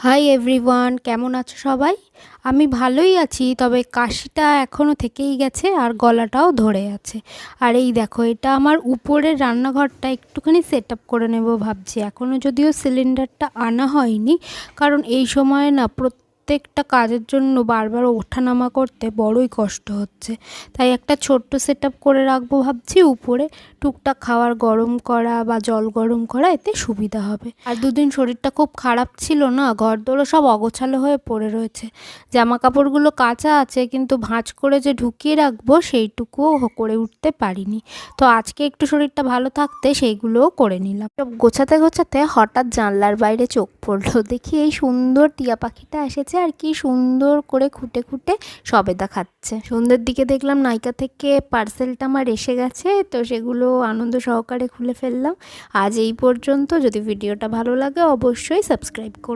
Hi everyone, কেমন আছো সবাই? আমি ভালোই আছি, তবে কাশিটা এখনও থেকেই গেছে আর গলাটাও ধরে আছে। আর এই দেখো, এটা আমার উপরের রান্নাঘরটা একটুখানি সেট আপ করে নেব ভাবছি। এখনও যদিও সিলিন্ডারটা আনা হয়নি, কারণ এই সময় না প্রত্যেকটা কাজের জন্য বারবার ওঠানামা করতে বড়ই কষ্ট হচ্ছে। তাই একটা ছোট্ট সেট আপ করে রাখবো ভাবছি উপরে। টুকটাক খাবার গরম করা বা জল গরম করা, এতে সুবিধা হবে। আর দুদিন শরীরটা খুব খারাপ ছিল না, ঘরদোরও সব অগোছালো হয়ে পড়ে রয়েছে। জামা কাপড়গুলো কাচা আছে, কিন্তু ভাঁজ করে যে ঢুকিয়ে রাখবো সেইটুকুও করে উঠতে পারিনি। তো আজকে একটু শরীরটা ভালো থাকতে সেইগুলোও করে নিলাম। সব গোছাতে গোছাতে হঠাৎ জানলার বাইরে চোখ পড়লো, দেখি এই সুন্দর টিয়া পাখিটা এসেছে আর কি সুন্দর করে খুঁটে খুঁটে সবেদা খাচ্ছে। সন্ধ্যের দিকে দেখলাম নাইকা থেকে পার্সেলটা আমার এসে গেছে, তো সেগুলো আনন্দ সহকারে খুলে ফেললাম। আজ এই পর্যন্ত। যদি ভিডিওটা ভালো লাগে অবশ্যই সাবস্ক্রাইব করো।